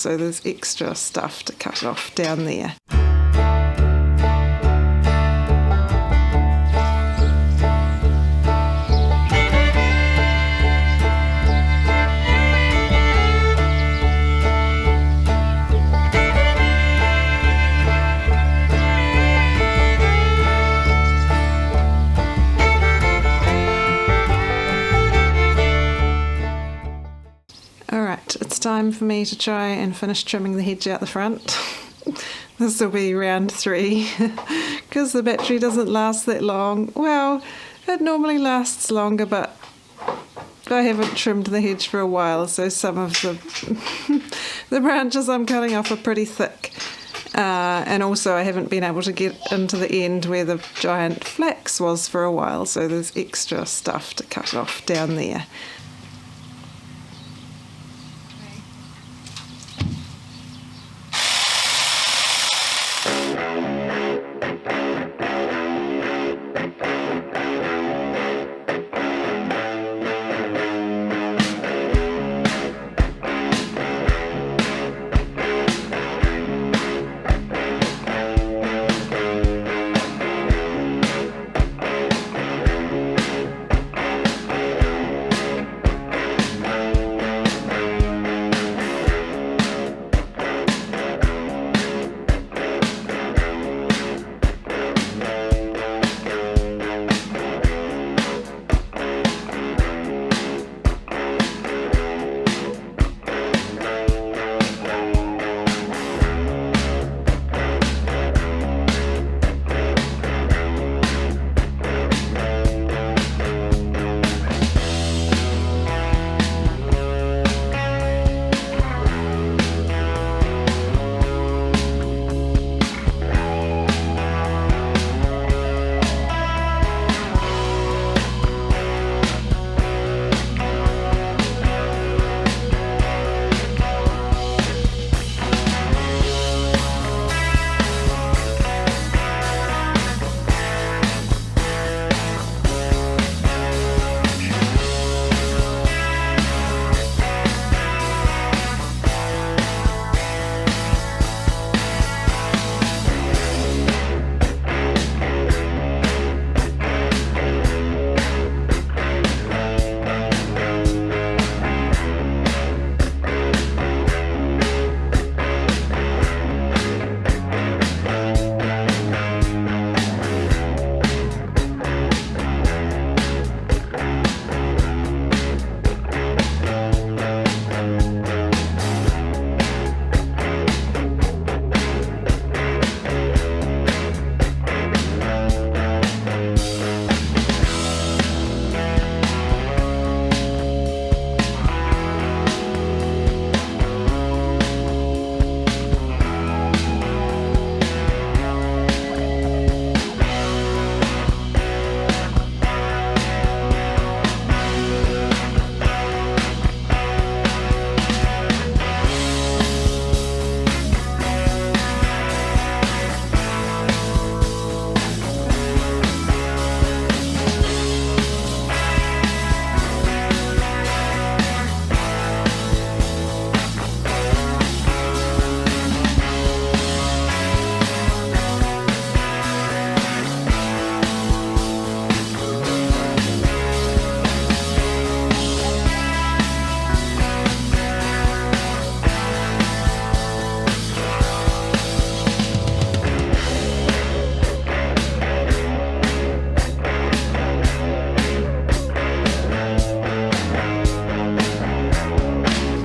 So there's extra stuff to cut off down there. Alright, it's time for me to try and finish trimming the hedge out the front. This will be round 3 because the battery doesn't last that long. Well, it normally lasts longer, but I haven't trimmed the hedge for a while, so some of the branches I'm cutting off are pretty thick. And also I haven't been able to get into the end where the giant flax was for a while, so there's extra stuff to cut off down there.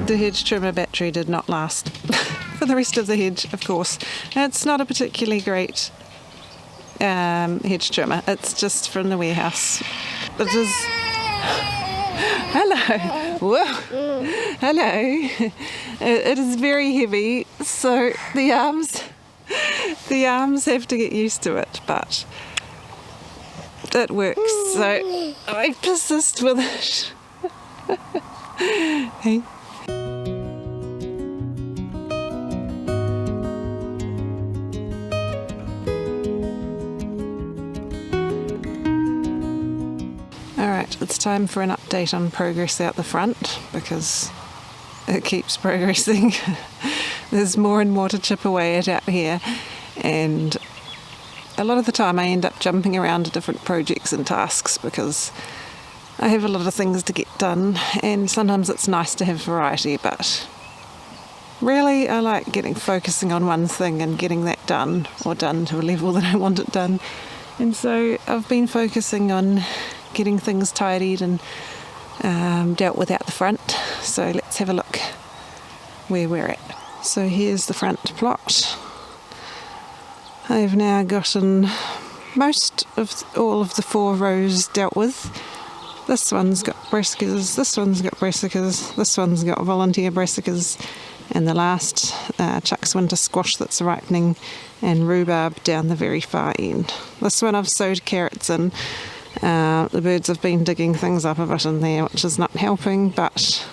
The hedge trimmer battery did not last for the rest of the hedge, of course. It's not a particularly great hedge trimmer. It's just from the warehouse. It is... Hello! Whoa! Hello! It is very heavy, so the arms have to get used to it, but it works, so I persist with it. Hey. Alright, it's time for an update on progress out the front, because it keeps progressing. there's more and more to chip away at out here, and a lot of the time I end up jumping around to different projects and tasks because I have a lot of things to get done, and sometimes it's nice to have variety, but really I like focusing on one thing and getting that done, or done to a level that I want it done. And so I've been focusing on getting things tidied and dealt with out the front. So let's have a look where we're at. So here's the front plot. I've now gotten most of all of the 4 rows dealt with. This one's got brassicas, this one's got brassicas, this one's got volunteer brassicas, and the last Chuck's winter squash that's ripening, and rhubarb down the very far end. This one I've sowed carrots in. The birds have been digging things up a bit in there, which is not helping, but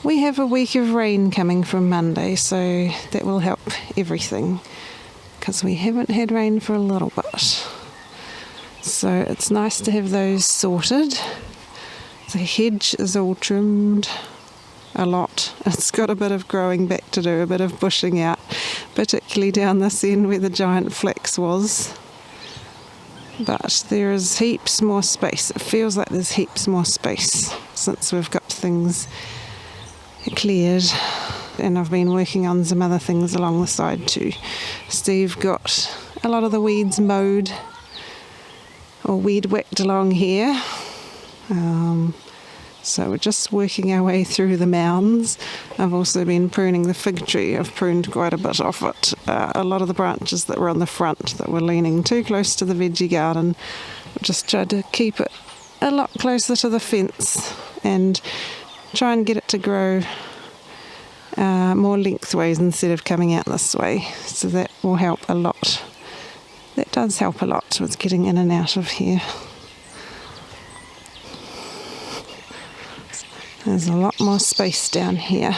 we have a week of rain coming from Monday, so that will help everything, because we haven't had rain for a little bit. So it's nice to have those sorted. The hedge is all trimmed a lot. It's got a bit of growing back to do, a bit of bushing out, particularly down this end where the giant flax was. But there is heaps more space. It feels like there's heaps more space since we've got things cleared. And I've been working on some other things along the side too. Steve got a lot of the weeds mowed or weed whacked along here. So we're just working our way through the mounds. I've also been pruning the fig tree. I've pruned quite a bit off it. A lot of the branches that were on the front that were leaning too close to the veggie garden. I've just tried to keep it a lot closer to the fence and try and get it to grow more lengthways instead of coming out this way. So that will help a lot. That does help a lot with getting in and out of here. There's a lot more space down here.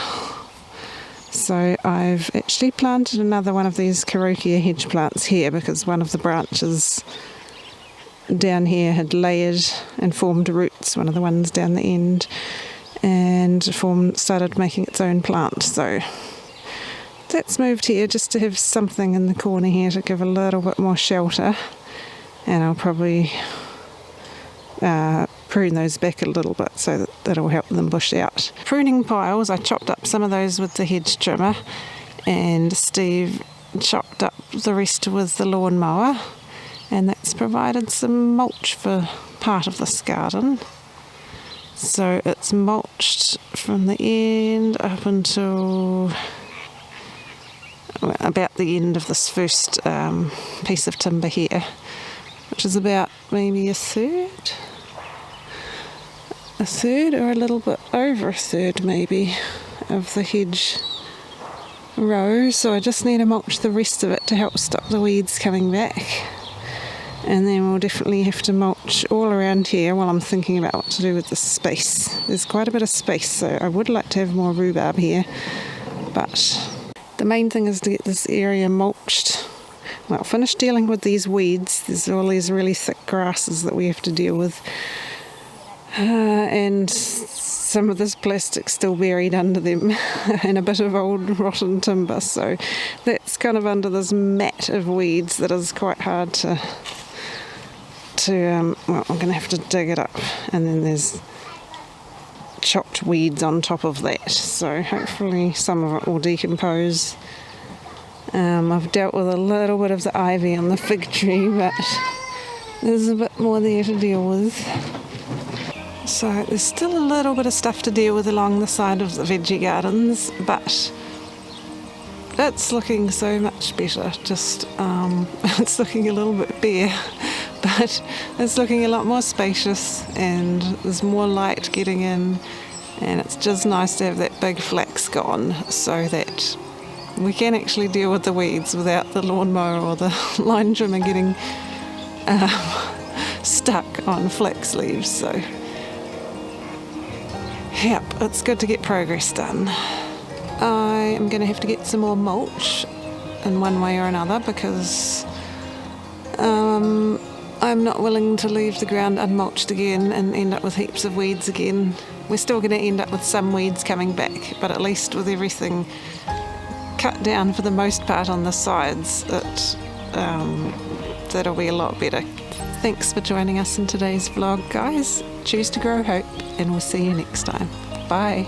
So I've actually planted another one of these Carokia hedge plants here because one of the branches down here had layered and formed roots, one of the ones down the end, and started making its own plant. So that's moved here just to have something in the corner here to give a little bit more shelter, and I'll probably prune those back a little bit so that'll help them bush out. Pruning piles, I chopped up some of those with the hedge trimmer, and Steve chopped up the rest with the lawnmower, and that's provided some mulch for part of this garden. So it's mulched from the end up until about the end of this first piece of timber here, which is about maybe a third or a little bit over a third maybe of the hedge row. So I just need to mulch the rest of it to help stop the weeds coming back, and then we'll definitely have to mulch all around here while I'm thinking about what to do with the space. There's quite a bit of space, so I would like to have more rhubarb here, but the main thing is to get this area mulched. Well, finish dealing with these weeds. There's all these really thick grasses that we have to deal with. And some of this plastic still buried under them and a bit of old rotten timber, so that's kind of under this mat of weeds that is quite hard to well, I'm going to have to dig it up, and then there's chopped weeds on top of that, so hopefully some of it will decompose. I've dealt with a little bit of the ivy on the fig tree, but there's a bit more there to deal with. So there's still a little bit of stuff to deal with along the side of the veggie gardens, but it's looking so much better. Just it's looking a little bit bare, but it's looking a lot more spacious, and there's more light getting in, and it's just nice to have that big flax gone so that we can actually deal with the weeds without the lawnmower or the line trimmer getting stuck on flax leaves. So yep, it's good to get progress done. I am going to have to get some more mulch in one way or another, because I'm not willing to leave the ground unmulched again and end up with heaps of weeds again. We're still going to end up with some weeds coming back, but at least with everything cut down for the most part on the sides. That'll be a lot better. Thanks for joining us in today's vlog, guys. Choose to grow hope, and we'll see you next time. Bye.